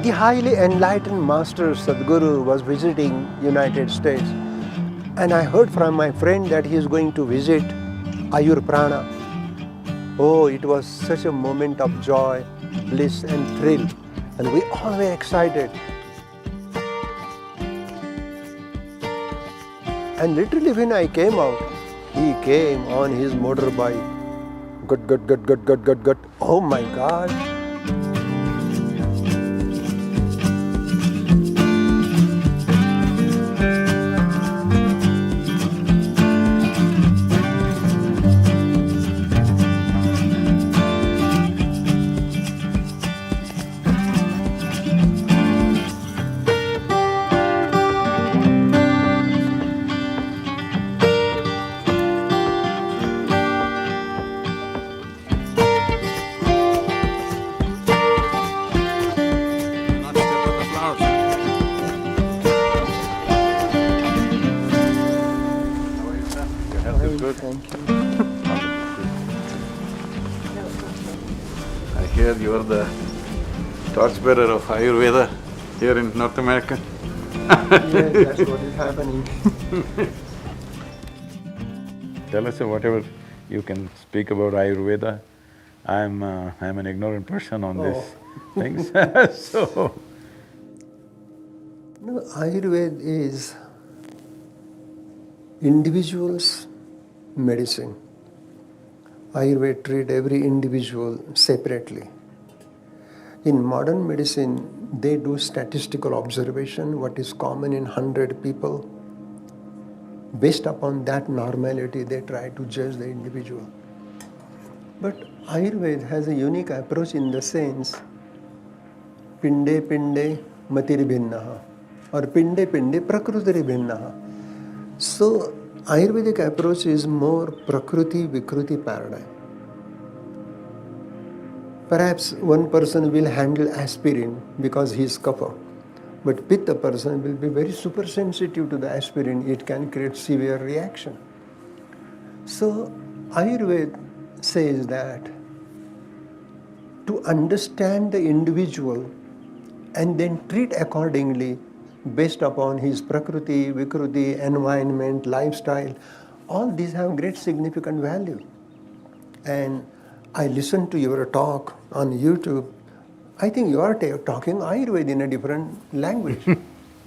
the highly enlightened master Sadhguru was visiting United States, and I heard from my friend that he is going to visit Ayur Prana. Oh, it was such a moment of joy, bliss and thrill, and we all were excited. And literally when I came out, he came on his motorbike. Gut. Oh my God. Not step on the flowers. How are you, sir? Your health is good? Thank you. I hear you are the torchbearer of Ayurveda here in North America. Yes, that's what is happening. Tell us whatever you can speak about Ayurveda. I'm an ignorant person on these things so… No, Ayurveda is individual's medicine. Ayurveda treat every individual separately. In modern medicine, they do statistical observation, what is common in 100 people. Based upon that normality, they try to judge the individual. But Ayurveda has a unique approach in the sense, pinde pinde matiri bhinnaha, or pinde pinde prakrutiri bhinnaha. So, Ayurvedic approach is more prakriti vikruti paradigm. Perhaps one person will handle aspirin because he is kapha, but pitta person will be very super sensitive to the aspirin, it can create severe reaction. So, Ayurveda says that to understand the individual and then treat accordingly based upon his prakriti, vikruti, environment, lifestyle, all these have great significant value. And I listened to your talk on YouTube. I think you are talking Ayurveda in a different language.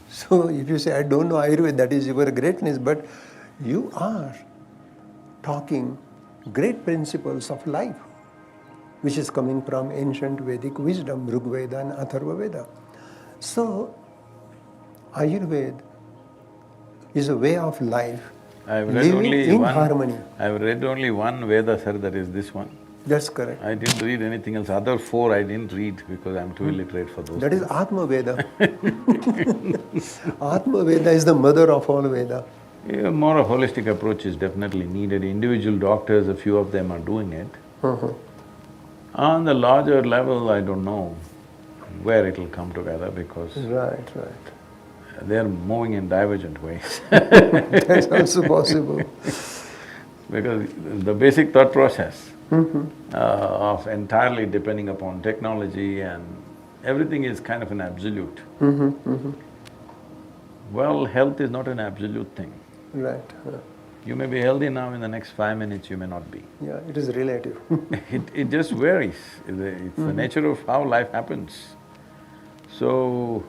So if you say, I don't know Ayurveda, that is your greatness, but you are talking great principles of life, which is coming from ancient Vedic wisdom, Rig Veda and Atharva Veda. So, Ayurveda is a way of life, I've read living only in one… harmony. I've read only one Veda, sir, that is this one. That's correct. I didn't read anything else. Other four I didn't read because I'm too illiterate for those That is things. Atma Veda. Atma Veda is the mother of all Veda. Yeah, more a holistic approach is definitely needed. Individual doctors, a few of them are doing it. On the larger level, I don't know where it'll come together because Right. they're moving in divergent ways. That's also possible. Because the basic thought process of entirely depending upon technology and everything is kind of an absolute. Well, health is not an absolute thing. Right. You may be healthy now, in the next 5 minutes you may not be. Yeah, it is relative. It just varies, it's the nature of how life happens. So,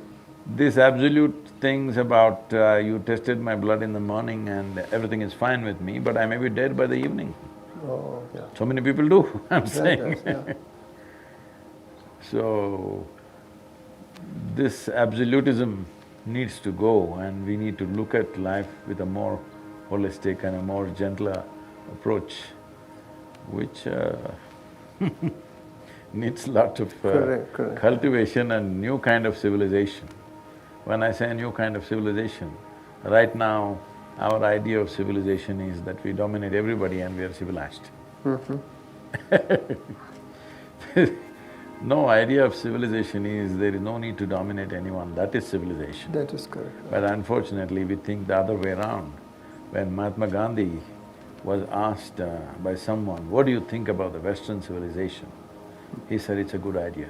these absolute things about you tested my blood in the morning and everything is fine with me, but I may be dead by the evening. Oh, yeah. So many people do, I'm saying. Yeah. So, this absolutism needs to go and we need to look at life with a more holistic and a more gentler approach, which needs lot of Correct. cultivation and new kind of civilization. When I say new kind of civilization, right now our idea of civilization is that we dominate everybody and we are civilized. No idea of civilization is there is no need to dominate anyone, that is civilization. That is correct. But unfortunately, we think the other way around. When Mahatma Gandhi was asked by someone, what do you think about the Western civilization? He said, it's a good idea.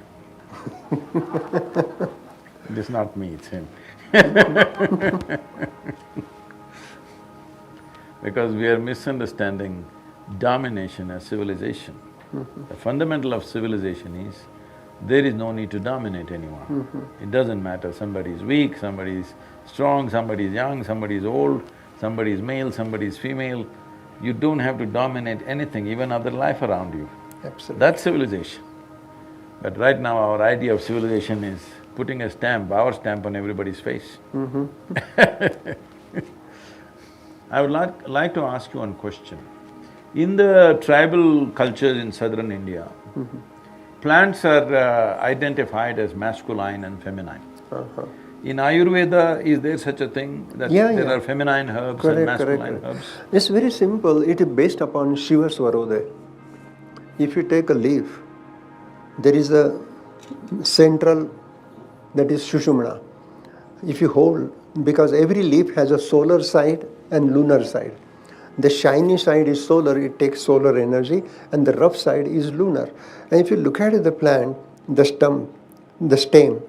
It is not me, it's him. Because we are misunderstanding domination as civilization. The fundamental of civilization is, there is no need to dominate anyone. It doesn't matter, somebody is weak, somebody is strong, somebody is young, somebody is old, somebody is male, somebody is female. You don't have to dominate anything, even other life around you. Absolutely. That's civilization. But right now our idea of civilization is putting a stamp, our stamp on everybody's face. I would like to ask you one question. In the tribal cultures in southern India, plants are identified as masculine and feminine. In Ayurveda, is there such a thing that there are feminine herbs and masculine herbs? It's very simple, it is based upon Shiva Swarodaya. If you take a leaf, there is a central, that is Shushumna. If you hold, because every leaf has a solar side and lunar side. The shiny side is solar, it takes solar energy, and the rough side is lunar. And if you look at the plant, the stem,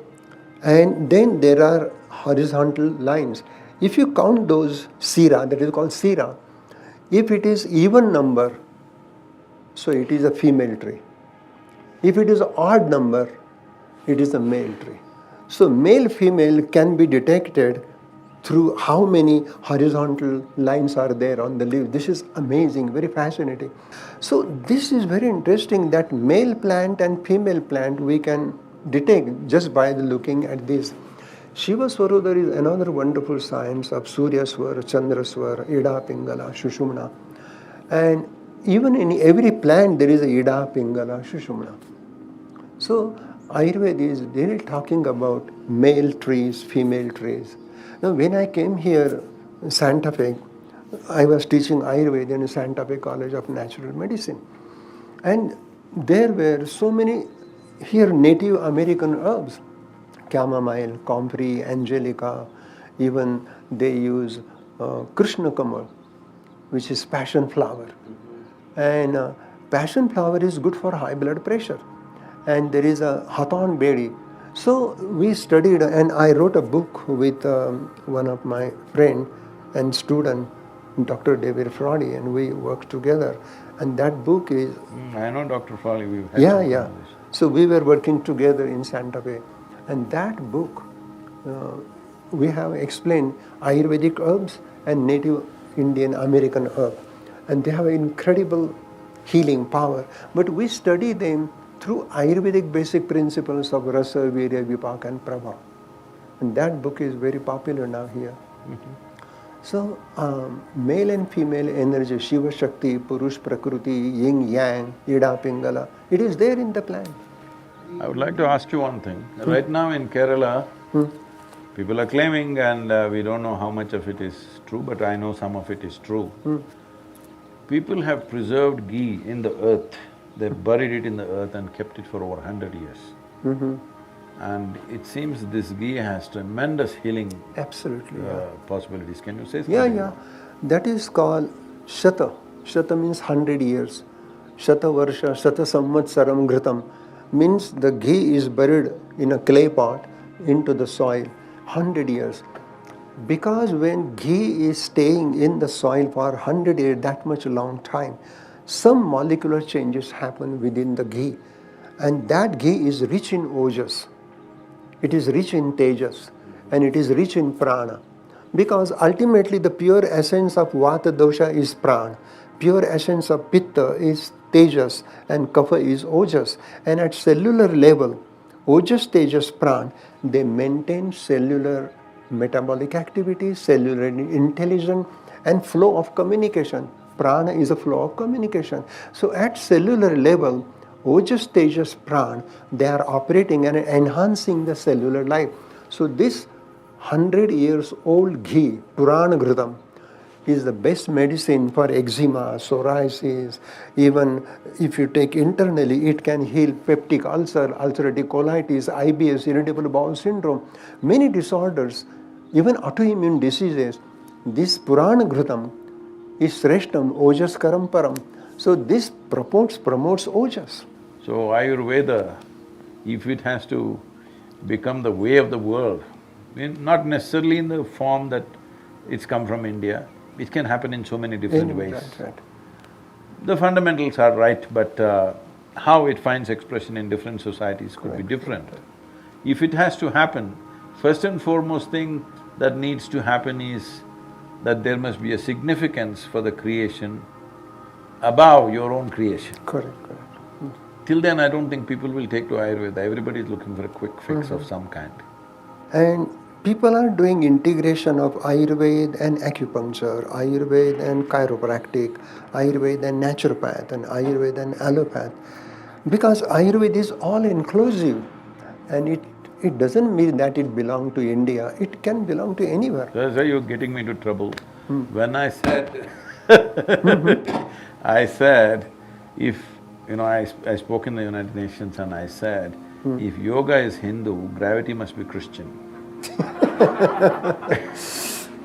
and then there are horizontal lines. If you count those sira, that is called sira, if it is even number, so it is a female tree. If it is odd number, it is a male tree. So male-female can be detected through how many horizontal lines are there on the leaf. This is amazing, very fascinating. So this is very interesting that male plant and female plant we can detect just by looking at this. Shiva Swarodaya is another wonderful science of Surya Swara, Chandra Swara, Ida, Pingala, Shushumna. And even in every plant there is a Ida, Pingala, Shushumna. So Ayurveda is really talking about male trees, female trees. Now when I came here, Santa Fe, I was teaching Ayurveda in Santa Fe College of Natural Medicine. And there were so many here Native American herbs, chamomile, comfrey, angelica, even they use Krishna Kamal, which is passion flower. And passion flower is good for high blood pressure. And there is a Hathon Bedi. So we studied, and I wrote a book with one of my friend and student, Dr. David Fraudy, and we worked together. And that book is… I know Dr. Fraudy, we've had Yeah. So we were working together in Santa Fe. And that book, we have explained Ayurvedic herbs and Native Indian American herbs. And they have incredible healing power. But we study them through Ayurvedic basic principles of Rasa, Virya, Vipaka and Prabha. And that book is very popular now here. So, male and female energy, Shiva Shakti, Purush Prakriti, Yin Yang, Ida Pingala, it is there in the plant. I would like to ask you one thing. Right now in Kerala, people are claiming, and we don't know how much of it is true, but I know some of it is true. People have preserved ghee in the earth. They've buried it in the earth and kept it for over 100 years. And it seems this ghee has tremendous healing possibilities. Can you say something? Yeah. That is called Shata. Shata means 100 years. Shata Varsha, Shata Samvatsaram Ghritam means the ghee is buried in a clay pot into the soil, 100 years. Because when ghee is staying in the soil for 100 years, that much long time, some molecular changes happen within the ghee, and that ghee is rich in ojas, it is rich in tejas, and it is rich in prana, because ultimately the pure essence of vata dosha is prana, pure essence of pitta is tejas, and kapha is ojas, and at cellular level, ojas, tejas, prana, they maintain cellular metabolic activity, cellular intelligence, and flow of communication. Prana is a flow of communication. So at cellular level, ojas, tejas, prana, they are operating and enhancing the cellular life. So this 100 years old ghee, Purana Ghritam, is the best medicine for eczema, psoriasis. Even if you take internally, it can heal peptic ulcer, ulcerative colitis, IBS, irritable bowel syndrome, many disorders, even autoimmune diseases. This Purana Ghritam is Sreshtam, Ojas Karam Param. So this promotes Ojas. So Ayurveda, if it has to become the way of the world, not necessarily in the form that it's come from India, it can happen in so many different ways. Right. The fundamentals are right, but how it finds expression in different societies could be different. If it has to happen, first and foremost thing that needs to happen is that there must be a significance for the creation above your own creation. Correct. Till then, I don't think people will take to Ayurveda. Everybody is looking for a quick fix of some kind. And people are doing integration of Ayurveda and acupuncture, Ayurveda and chiropractic, Ayurveda and naturopath, and Ayurveda and allopath. Because Ayurveda is all inclusive, and it doesn't mean that it belongs to India, it can belong to anywhere. That's why you're getting me into trouble. When I said I said, I spoke in the United Nations and I said, if yoga is Hindu, gravity must be Christian.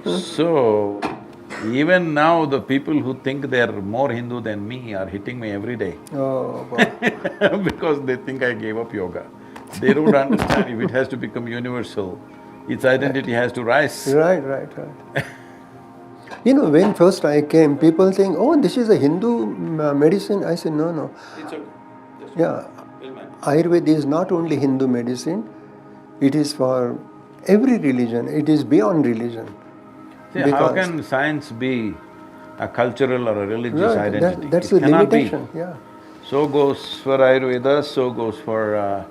So, even now the people who think they're more Hindu than me are hitting me every day. Oh, wow. Because they think I gave up yoga. They don't understand if it has to become universal, its identity has to rise. Right. When first I came, people think, oh, this is a Hindu medicine. I said, no. It's okay. Yeah, Ayurveda is not only Hindu medicine, it is for every religion, it is beyond religion. See, how can science be a cultural or a religious identity? That's It the cannot be. limitation, yeah. So goes for Ayurveda, so goes for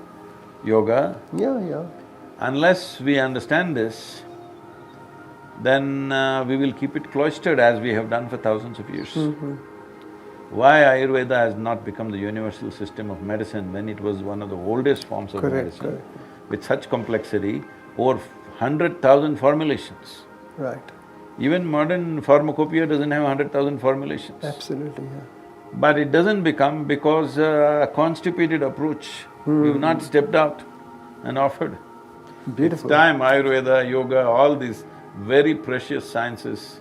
yoga. Yeah. Unless we understand this, then we will keep it cloistered as we have done for thousands of years. Why Ayurveda has not become the universal system of medicine when it was one of the oldest forms of medicine, with such complexity, over 100,000 formulations. Right. Even modern pharmacopoeia doesn't have 100,000 formulations. Absolutely, yeah. But it doesn't become because a constipated approach, we've not stepped out and offered. Beautiful. It's time Ayurveda, yoga, all these very precious sciences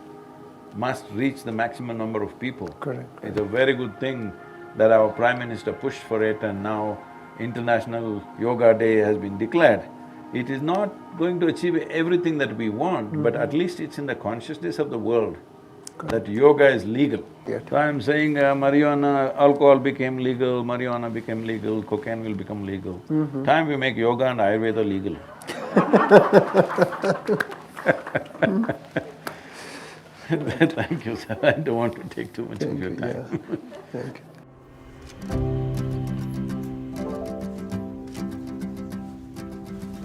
must reach the maximum number of people. Correct. It's a very good thing that our Prime Minister pushed for it and now International Yoga Day has been declared. It is not going to achieve everything that we want, but at least it's in the consciousness of the world that yoga is legal. Yeah. So I'm saying marijuana, alcohol became legal, marijuana became legal, cocaine will become legal. Time we make yoga and Ayurveda legal. Thank you, sir. I don't want to take too much of your time. Thank you.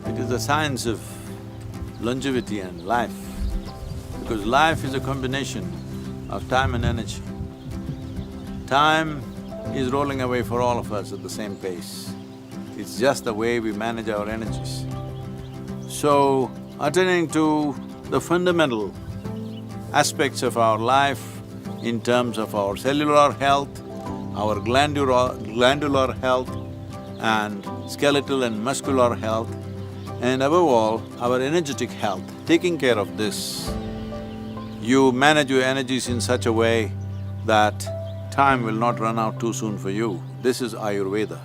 It is the science of longevity and life, because life is a combination of time and energy. Time is rolling away for all of us at the same pace. It's just the way we manage our energies. So, attending to the fundamental aspects of our life in terms of our cellular health, our glandular health, and skeletal and muscular health, and above all, our energetic health. Taking care of this, you manage your energies in such a way that time will not run out too soon for you. This is Ayurveda,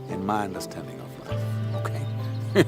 in my understanding of life, okay?